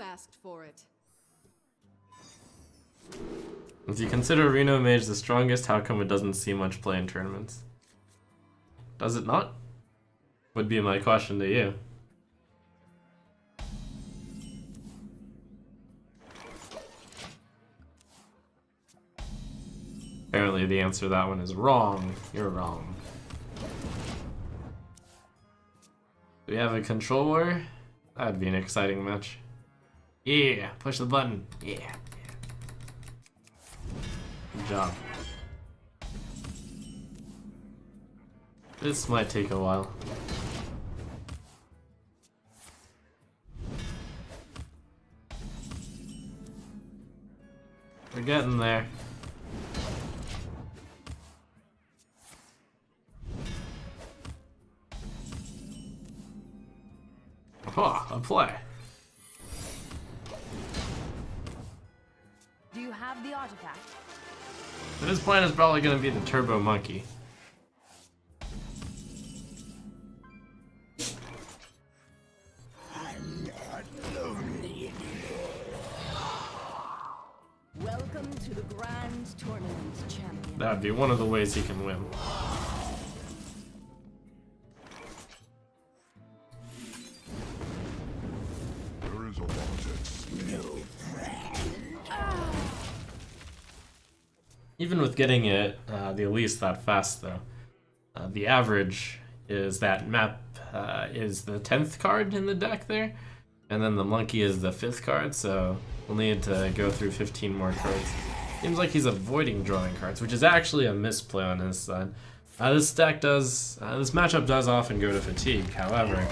asked for it. If you consider Reno Mage the strongest, how come it doesn't see much play in tournaments? Does it not? Would be my question to you. Apparently the answer to that one is wrong. You're wrong. Do we have a control war? That'd be an exciting match. Yeah, push the button. Yeah. Good job. This might take a while. We're getting there. Oh, a play. Do you have the artifact? His plan is probably going to be the Turbo Monkey. Welcome to the Grand Tournament, champion. That would be one of the ways he can win. There is a logic. Even with getting it, the Elise that fast though, the average is that map is the 10th card in the deck there, and then the monkey is the 5th card, so we'll need to go through 15 more cards. Seems like he's avoiding drawing cards, which is actually a misplay on his side. This matchup does often go to fatigue, however,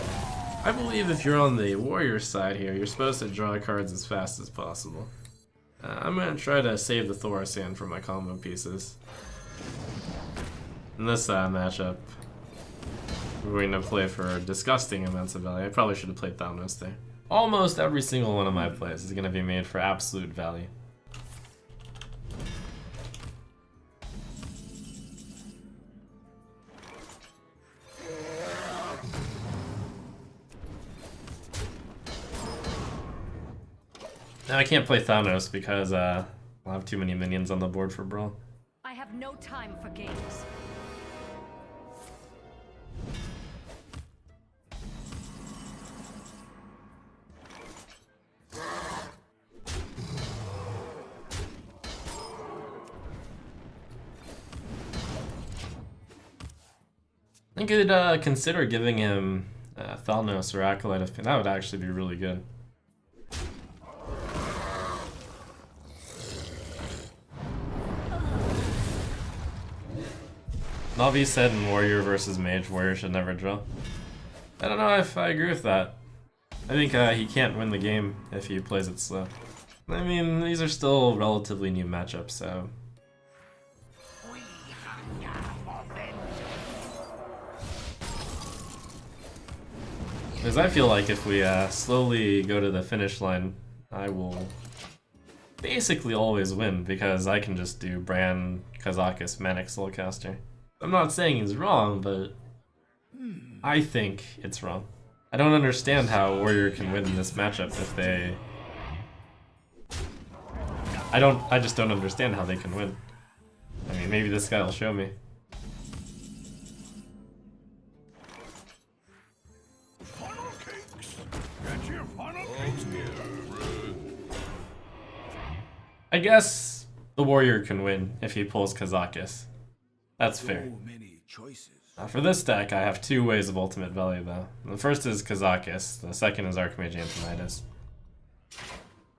I believe if you're on the warrior side here, you're supposed to draw cards as fast as possible. I'm gonna try to save the Thaurissan for my combo pieces. In this matchup, we're going to play for disgusting amounts of value. I probably should have played Thalnos there. Almost every single one of my plays is going to be made for absolute value. Now I can't play Thanos because I'll have too many minions on the board for Brawl. I have no time for games. I could consider giving him Thalnos or Acolyte of Pain. That would actually be really good. Navi said in Warrior versus Mage, Warrior should never draw. I don't know if I agree with that. I think he can't win the game if he plays it slow. I mean, these are still relatively new matchups, so... Because I feel like if we slowly go to the finish line, I will basically always win, because I can just do Bran, Kazakus, Manic Soulcaster. I'm not saying he's wrong, but I think it's wrong. I don't understand how Warrior can win in this matchup if they... I just don't understand how they can win. I mean, maybe this guy will show me. I guess the Warrior can win if he pulls Kazakus. That's fair. For this deck, I have two ways of ultimate value though. The first is Kazakus, the second is Archmage Antonidas.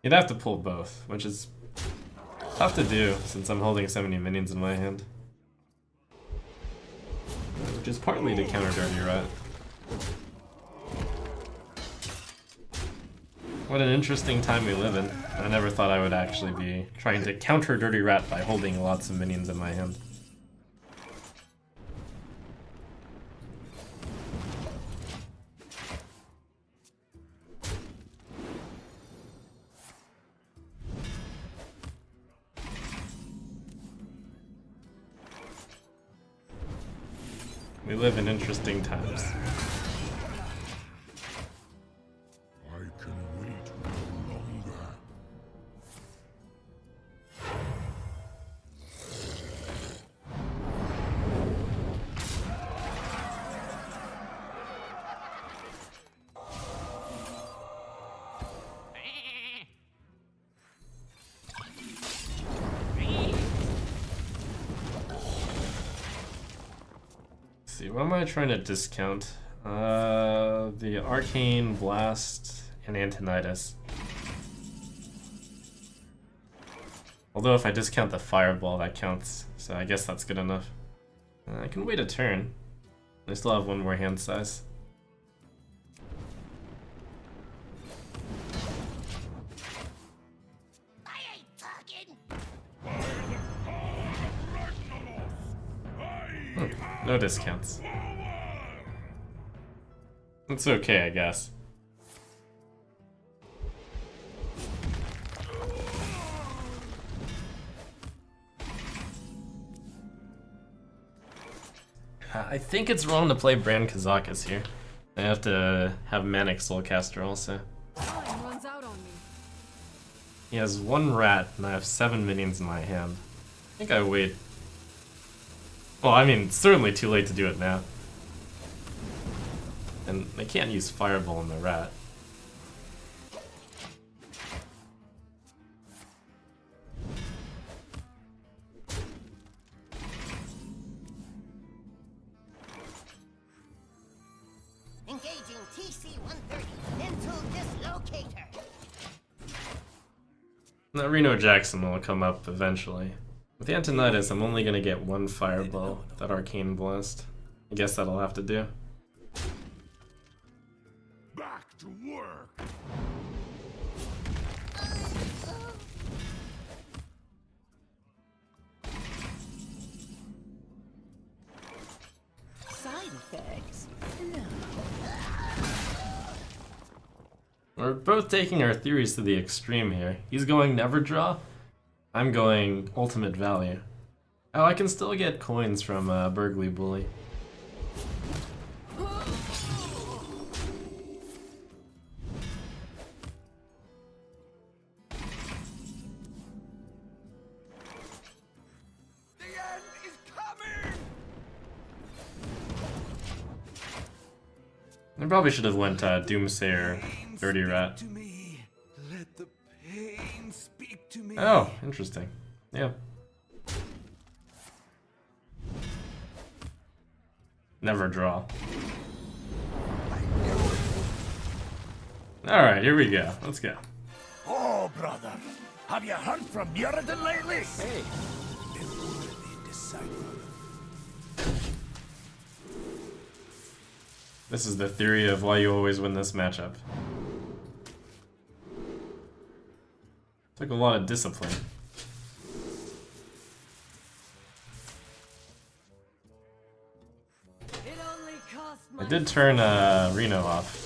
You'd have to pull both, which is tough to do since I'm holding so many minions in my hand. Which is partly to counter Dirty Rat. What an interesting time we live in. I never thought I would actually be trying to counter Dirty Rat by holding lots of minions in my hand. We live in interesting times. I can wait no longer. see, what am I trying to discount? The Arcane Blast and Antonidas. Although if I discount the Fireball, that counts, so I guess that's good enough. I can wait a turn. I still have one more hand size. I ain't talking. No discounts. It's okay, I guess. I think it's wrong to play Bran Kazakus here. I have to have Manic Soulcaster also. Time runs out on me. He has one rat, and I have 7 minions in my hand. I think I wait. Well, I mean, it's certainly too late to do it now. And I can't use Fireball on the rat. Engaging TC-130 into dislocator. Now, Reno Jackson will come up eventually. With Antonidas, I'm only gonna get one Fireball, that Arcane Blast. I guess that'll have to do. Back to work. Side effects? We're both taking our theories to the extreme here. He's going Never Draw. I'm going Ultimate Value. Oh, I can still get coins from Burgly Bully. The end is coming. I probably should have went Doomsayer, Dirty Rat. To me, let the pain speak to me. Oh, interesting. Yeah. Never draw. Alright, here we go. Let's go. Oh, brother, have you heard from Muradin lately? Hey, a worthy disciple. This is the theory of why you always win this matchup. Took a lot of discipline. It only costs I my did turn Reno off.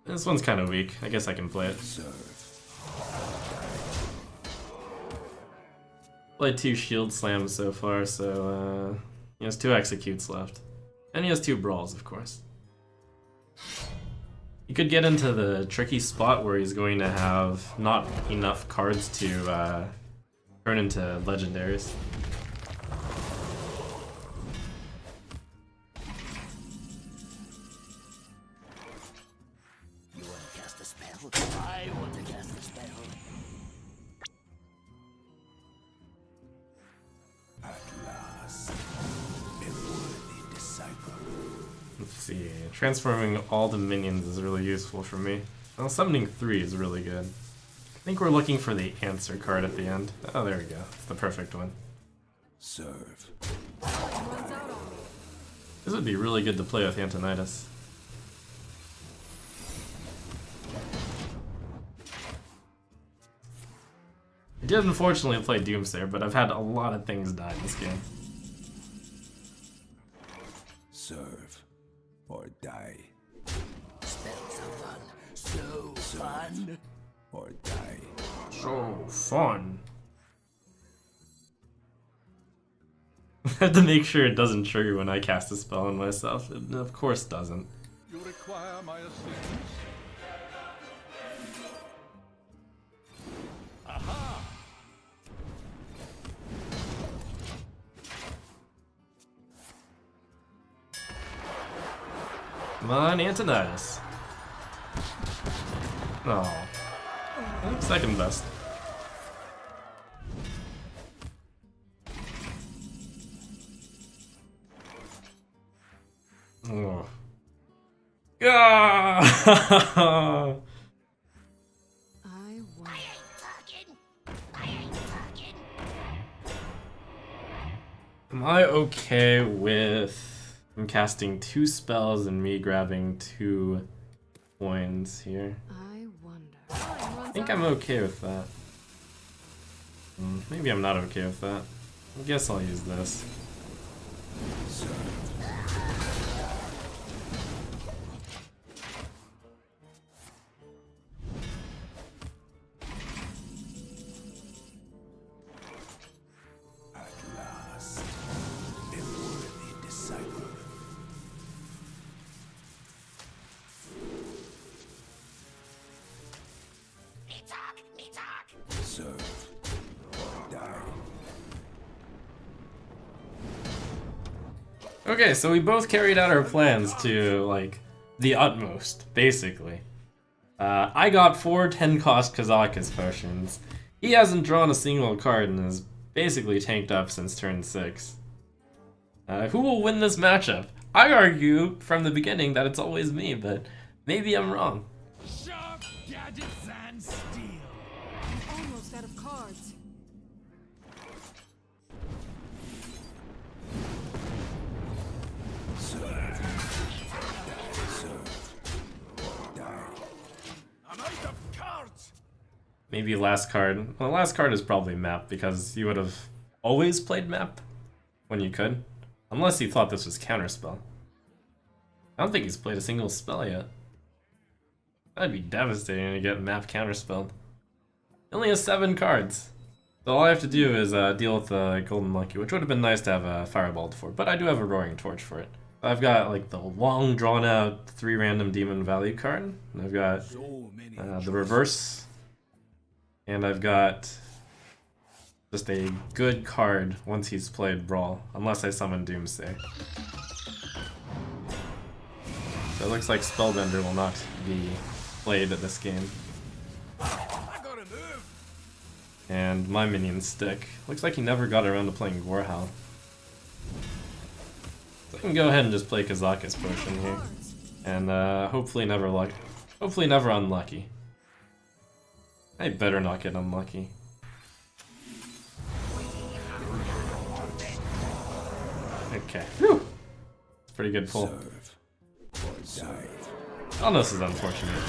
This one's kind of weak. I guess I can play it. Played 2 shield slams so far, so he has 2 executes left. And he has 2 brawls, of course. He could get into the tricky spot where he's going to have not enough cards to turn into legendaries. You want to cast a spell? I want to cast a spell. At last, a worthy disciple. Let's see. Transforming all the minions is really useful for me. Well, summoning 3 is really good. I think we're looking for the answer card at the end. Oh, there we go. It's the perfect one. Serve. time runs out on me. This would be really good to play with Antonidas. I did unfortunately play Doomsayer, but I've had a lot of things die in this game. Serve. Or die. Spells are fun. So fun. Or die. So fun. I have to make sure it doesn't trigger when I cast a spell on myself. It of course doesn't. You require my assistance? Come on, Antonidas. Oh. Second best. Oh. Ah! I won. Am I okay with him casting 2 spells and me grabbing 2 coins here? I wonder. I think I'm okay with that. Maybe I'm not okay with that. I guess I'll use this. At last, a worthy disciple. Serve or die. Okay, so we both carried out our plans to, like, the utmost, basically. I got 4 10-cost Kazakus potions. He hasn't drawn a single card and is basically tanked up since turn 6. Who will win this matchup? I argue from the beginning that it's always me, but maybe I'm wrong. Sharp gadgets and steel. Almost out of cards. Serve. Serve. Die. I'm out of cards. Maybe last card. Well, last card is probably map because you would have always played map when you could. Unless you thought this was counterspell. I don't think he's played a single spell yet. That'd be devastating to get map counterspelled. He only has 7 cards. So all I have to do is deal with the Golden Monkey, which would have been nice to have a Fireball for, but I do have a Roaring Torch for it. I've got like the long drawn out 3 random Demon Value card, and I've got So many. the reverse, and I've got just a good card once he's played Brawl, unless I summon Doomsday. So it looks like Spellbender will not be played at this game. I gotta move. And my minions stick. Looks like he never got around to playing Gorehowl. So I can go ahead and just play Kazakus Potion here. And hopefully never unlucky. I better not get unlucky. Okay. Whew. It's a pretty good pull. Serve or die. Oh, this is unfortunate.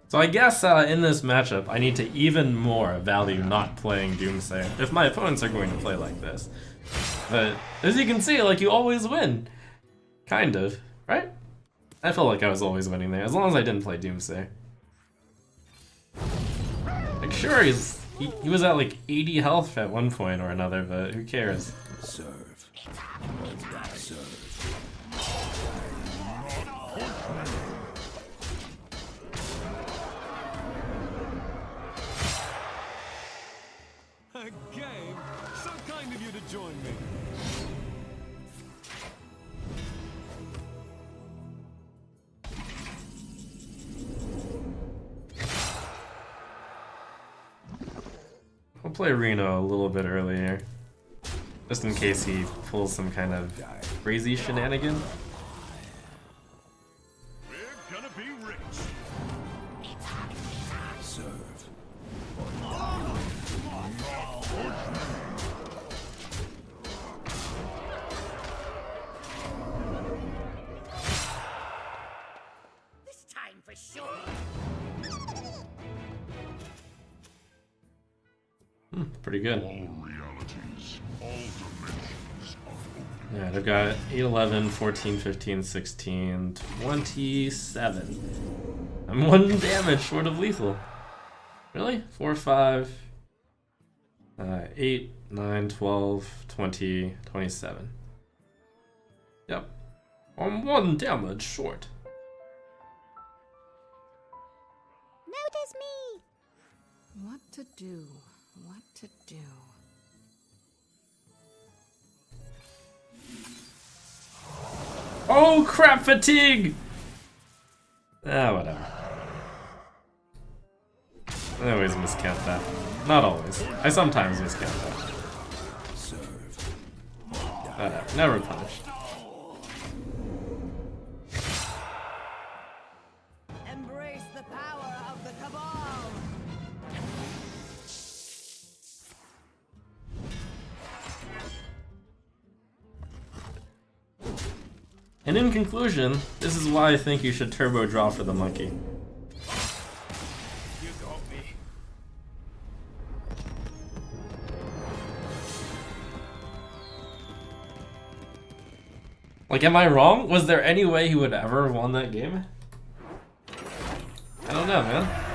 So I guess in this matchup, I need to even more value not playing Doomsday if my opponents are going to play like this. But as you can see, like, you always win. Kind of, right? I felt like I was always winning there, as long as I didn't play Doomsday. Like, sure, he was at like 80 health at one point or another, but who cares? Serve or die. Serve. A game? So kind of you to join me. I'll play Reno a little bit earlier, just in case he pulls some kind of crazy shenanigan. We're gonna be rich. Serve or die. This time for sure. Pretty good. All realities, all dimensions are Yeah, they've got 8, 11, 14, 15, 16, 27. I'm 1 damage short of lethal. Really? 4, 5, 8, 9, 12, 20, 27. Yep. I'm 1 damage short. Notice me! What to do? What to do? Oh crap, fatigue! Ah, whatever. I always miscount that. Not always. I sometimes miscount that. Whatever, never punished. Embrace the power of the Cabal! And in conclusion, this is why I think you should turbo draw for the monkey. You got me. Like, am I wrong? Was there any way he would ever have won that game? I don't know, man.